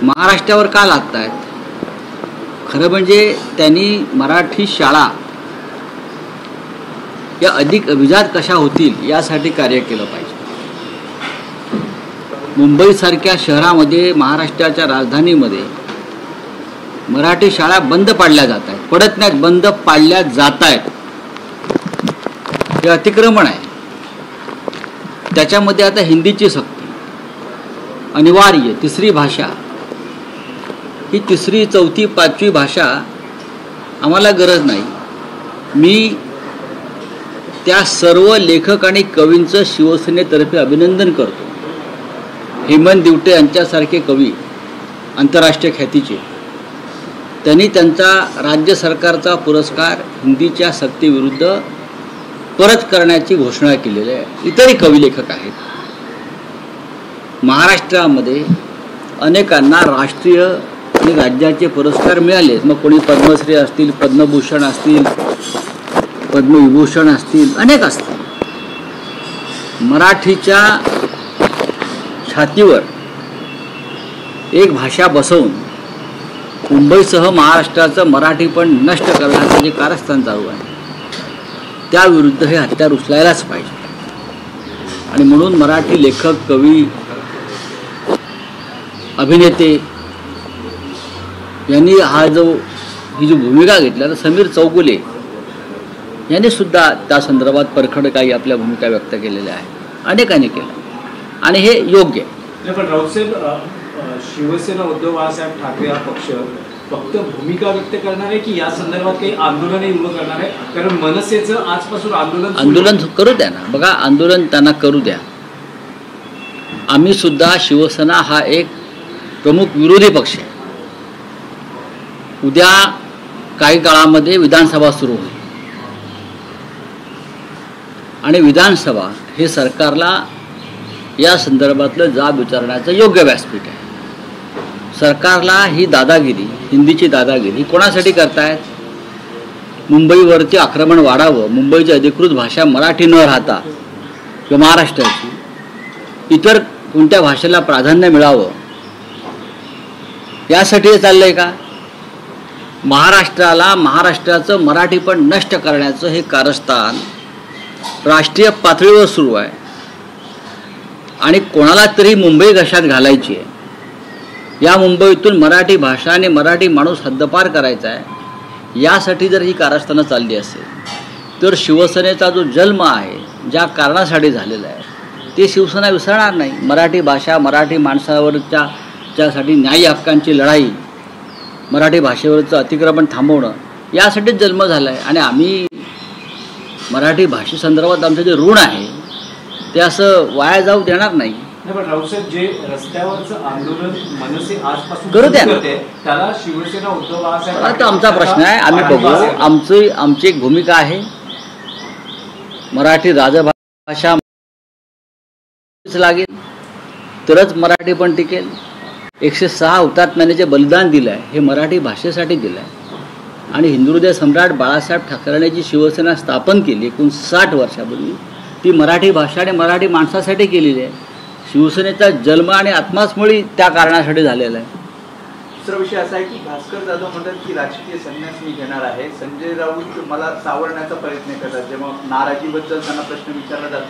महाराष्ट्रावर का लादतायत? खरं म्हणजे त्यांनी मराठी शाळा या अधिक अभिजात कशा होतील यासाठी कार्य केलं पाहिजे. मुंबईसारख्या शहरामध्ये, महाराष्ट्राच्या राजधानीमध्ये मराठी शाळा बंद पाडल्या जात आहेत. पडत नाहीत, बंद पाडल्या जात आहेत. हे अतिक्रमण आहे. त्याच्यामध्ये आता हिंदीची सक्ती अनिवार्य, तिसरी भाषा, ही तिसरी, चौथी, पाचवी भाषा आम्हाला गरज नाही. मी त्या सर्व लेखक आणि कवींचं शिवसेनेतर्फे अभिनंदन करतो. हेमंत दिवटे यांच्यासारखे कवी, आंतरराष्ट्रीय ख्यातीचे, त्यांनी त्यांचा राज्य सरकारचा पुरस्कार हिंदीच्या सक्तीविरुद्ध परत करण्याची घोषणा केलेली आहे. इतरही कवी लेखक आहेत. महाराष्ट्रामध्ये अनेकांना राष्ट्रीय आणि राज्याचे पुरस्कार मिळाले. मग कोणी पद्मश्री असतील, पद्मभूषण असतील, पद्मविभूषण असतील, अनेक असतील. मराठीच्या छातीवर एक भाषा बसवून मुंबईसह महाराष्ट्राचं मराठीपण नष्ट करण्याचं जे कारस्थान चालू आहे, त्याविरुद्ध हे हत्यार उचलायलाच पाहिजे. आणि म्हणून मराठी लेखक, कवी, अभिनेते यांनी ही जी भूमिका घेतली, तर समीर चौगुले यांनी सुद्धा त्या संदर्भात परखड काही आपल्या भूमिका व्यक्त केलेल्या आहेत. अनेकांनी केलं आणि हे योग्य आहे. पण राऊतसाहेब, शिवसेना उद्धव बाळासाहेब ठाकरे हा पक्ष फक्त भूमिका व्यक्त करणार आहे की या संदर्भात काही आंदोलनही उभं करणार आहे? कारण मनसेचं आजपासून आंदोलन करू द्या ना. बघा, आंदोलन त्यांना करू द्या. आम्ही सुद्धा, शिवसेना हा एक प्रमुख विरोधी पक्ष आहे. उद्या काही काळामध्ये विधानसभा सुरू होईल आणि विधानसभा हे सरकारला या संदर्भातलं जाब विचारण्याचं योग्य व्यासपीठ आहे. सरकारला ही दादागिरी, हिंदीची दादागिरी कोणासाठी करतायत? मुंबईवरती आक्रमण वाढावं, मुंबईची अधिकृत भाषा मराठी न राहता किंवा महाराष्ट्राची इतर कोणत्या भाषेला प्राधान्य मिळावं, यासाठी हे चाललंय का? महाराष्ट्राला, महाराष्ट्राचं मराठीपण नष्ट करण्याचं हे कारस्थान राष्ट्रीय पातळीवर सुरू आहे. आणि कोणाला तरी मुंबई घशात घालायची आहे. या मुंबईतून मराठी भाषा आणि मराठी माणूस हद्दपार करायचा आहे. यासाठी जर ही कारस्थानं चालली असेल तर शिवसेनेचा जो जन्म आहे, ज्या कारणासाठी झालेला आहे, ते शिवसेना विसरणार नाही. मराठी भाषा, मराठी माणसावरच्या ज्यासाठी न्याय्य हक्कांची लढाई, मराठी भाषेवरचं अतिक्रमण थांबवणं, यासाठीच जन्म झाला आहे. आणि आम्ही मराठी भाषेसंदर्भात आमचं जे ऋण आहे ते असं वाया जाऊ देणार नाही. पण राऊतसाहेब, जे रस्त्यावरचं आंदोलन मनसे आजपासून करू द्या, त्याला शिवसेना उद्धव बाळासाहेब, आता आमचा प्रश्न आहे, आम्ही बघू. आमची एक भूमिका आहे. मराठी राजभाषा लागेल तरच मराठी पण टिकेल. 106 हुतात्म्याने जे बलिदान दिलं आहे हे मराठी भाषेसाठी दिलं आहे. आणि हिंदुहृदय सम्राट बाळासाहेब ठाकरेंनी जी शिवसेना स्थापन केली 59 वर्षापूर्वी, ती मराठी भाषा आणि मराठी माणसासाठी केलेली आहे. शिवसेनेचा जन्म आणि आत्माच मुळी त्या कारणासाठी झालेला आहे. दुसरा विषय असा आहे की भास्कर जाधव म्हणतात की राजकीय संन्यास मी घेणार आहे. संजय राऊत मला सावरण्याचा प्रयत्न करतात. जेव्हा नाराजीबद्दल त्यांना प्रश्न विचारला जातो